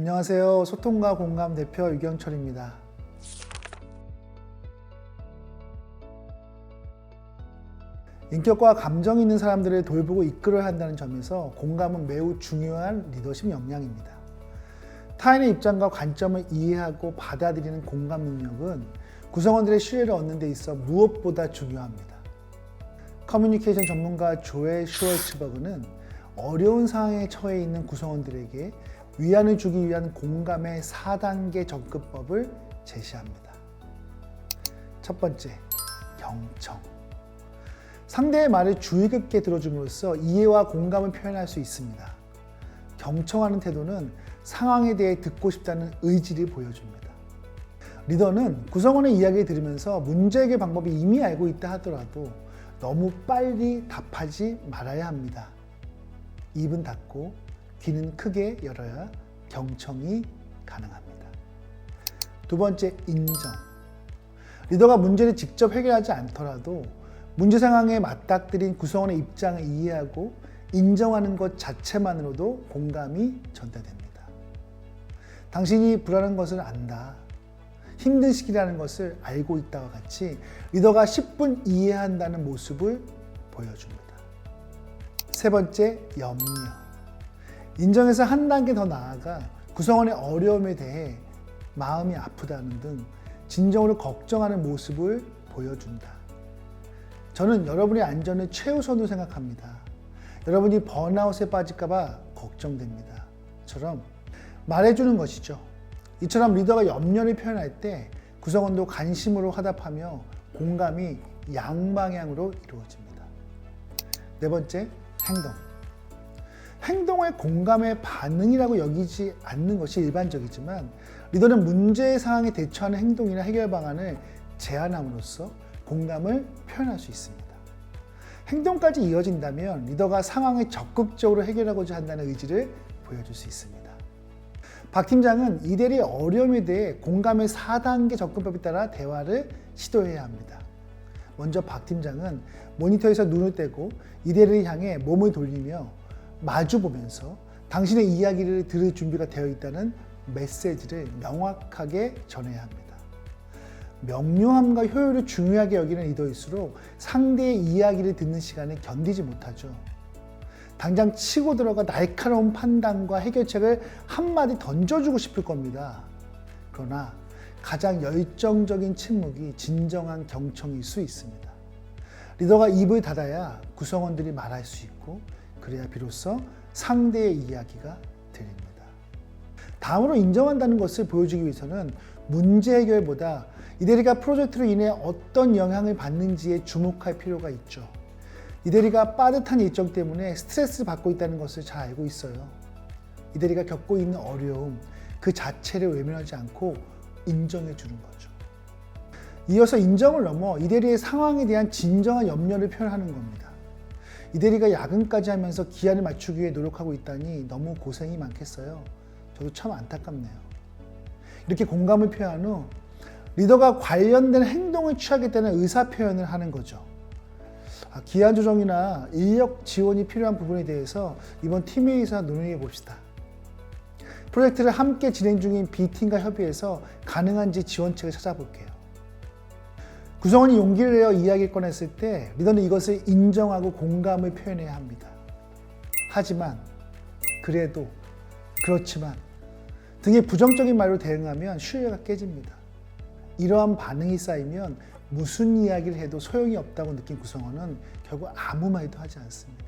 안녕하세요. 소통과 공감 대표 유경철입니다. 인격과 감정이 있는 사람들을 돌보고 이끌어야 한다는 점에서 공감은 매우 중요한 리더십 역량입니다. 타인의 입장과 관점을 이해하고 받아들이는 공감 능력은 구성원들의 신뢰를 얻는 데 있어 무엇보다 중요합니다. 커뮤니케이션 전문가 조엘 슈월츠버그는 어려운 상황에 처해 있는 구성원들에게 위안을 주기 위한 공감의 4단계 접근법을 제시합니다. 첫 번째, 경청. 상대의 말을 주의 깊게 들어줌으로써 이해와 공감을 표현할 수 있습니다. 경청하는 태도는 상황에 대해 듣고 싶다는 의지를 보여줍니다. 리더는 구성원의 이야기를 들으면서 문제 해결 방법이 이미 알고 있다 하더라도 너무 빨리 답하지 말아야 합니다. 입은 닫고 귀는 크게 열어야 경청이 가능합니다. 두 번째, 인정. 리더가 문제를 직접 해결하지 않더라도 문제 상황에 맞닥뜨린 구성원의 입장을 이해하고 인정하는 것 자체만으로도 공감이 전달됩니다. 당신이 불안한 것을 안다. 힘든 시기라는 것을 알고 있다와 같이 리더가 10분 이해한다는 모습을 보여줍니다. 세 번째, 염려. 인정해서 한 단계 더 나아가 구성원의 어려움에 대해 마음이 아프다는 등 진정으로 걱정하는 모습을 보여준다. 저는 여러분의 안전을 최우선으로 생각합니다. 여러분이 번아웃에 빠질까봐 걱정됩니다. 처럼 말해주는 것이죠. 이처럼 리더가 염려를 표현할 때 구성원도 관심으로 화답하며 공감이 양방향으로 이루어집니다. 네 번째, 행동. 행동을 공감의 반응이라고 여기지 않는 것이 일반적이지만 리더는 문제 상황에 대처하는 행동이나 해결 방안을 제안함으로써 공감을 표현할 수 있습니다. 행동까지 이어진다면 리더가 상황을 적극적으로 해결하고자 한다는 의지를 보여줄 수 있습니다. 박 팀장은 이대리의 어려움에 대해 공감의 4단계 접근법에 따라 대화를 시도해야 합니다. 먼저 박 팀장은 모니터에서 눈을 떼고 이대리를 향해 몸을 돌리며 마주보면서 당신의 이야기를 들을 준비가 되어 있다는 메시지를 명확하게 전해야 합니다. 명료함과 효율을 중요하게 여기는 리더일수록 상대의 이야기를 듣는 시간을 견디지 못하죠. 당장 치고 들어가 날카로운 판단과 해결책을 한마디 던져주고 싶을 겁니다. 그러나 가장 열정적인 침묵이 진정한 경청일 수 있습니다. 리더가 입을 닫아야 구성원들이 말할 수 있고 그래야 비로소 상대의 이야기가 들립니다. 다음으로 인정한다는 것을 보여주기 위해서는 문제 해결보다 이대리가 프로젝트로 인해 어떤 영향을 받는지에 주목할 필요가 있죠. 이대리가 빠듯한 일정 때문에 스트레스를 받고 있다는 것을 잘 알고 있어요. 이대리가 겪고 있는 어려움 그 자체를 외면하지 않고 인정해 주는 거죠. 이어서 인정을 넘어 이대리의 상황에 대한 진정한 염려를 표현하는 겁니다. 이대리가 야근까지 하면서 기한을 맞추기 위해 노력하고 있다니 너무 고생이 많겠어요. 저도 참 안타깝네요. 이렇게 공감을 표현 후 리더가 관련된 행동을 취하겠다는 의사 표현을 하는 거죠. 기한 조정이나 인력 지원이 필요한 부분에 대해서 이번 팀회의에서 논의해 봅시다. 프로젝트를 함께 진행 중인 B팀과 협의해서 가능한지 지원책을 찾아볼게요. 구성원이 용기를 내어 이야기를 꺼냈을 때 리더는 이것을 인정하고 공감을 표현해야 합니다. 하지만, 그래도, 그렇지만 등의 부정적인 말로 대응하면 신뢰가 깨집니다. 이러한 반응이 쌓이면 무슨 이야기를 해도 소용이 없다고 느낀 구성원은 결국 아무 말도 하지 않습니다.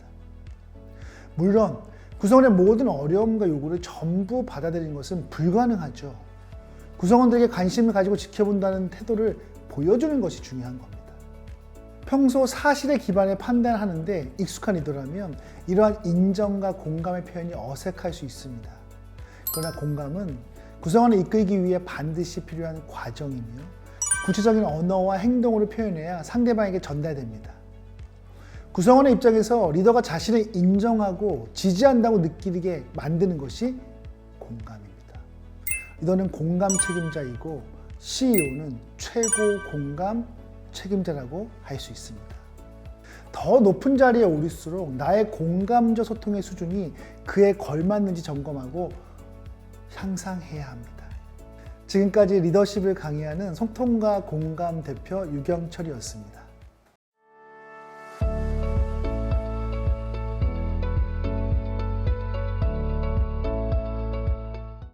물론 구성원의 모든 어려움과 요구를 전부 받아들이는 것은 불가능하죠. 구성원들에게 관심을 가지고 지켜본다는 태도를 보여주는 것이 중요한 겁니다. 평소 사실에 기반해 판단하는데 익숙한 리더라면 이러한 인정과 공감의 표현이 어색할 수 있습니다. 그러나 공감은 구성원을 이끌기 위해 반드시 필요한 과정이며 구체적인 언어와 행동으로 표현해야 상대방에게 전달됩니다. 구성원의 입장에서 리더가 자신을 인정하고 지지한다고 느끼게 만드는 것이 공감입니다. 리더는 공감 책임자이고 CEO는 최고 공감 책임자라고 할 수 있습니다. 더 높은 자리에 오를수록 나의 공감적 소통의 수준이 그에 걸맞는지 점검하고 향상해야 합니다. 지금까지 리더십을 강의하는 소통과 공감 대표 유경철이었습니다.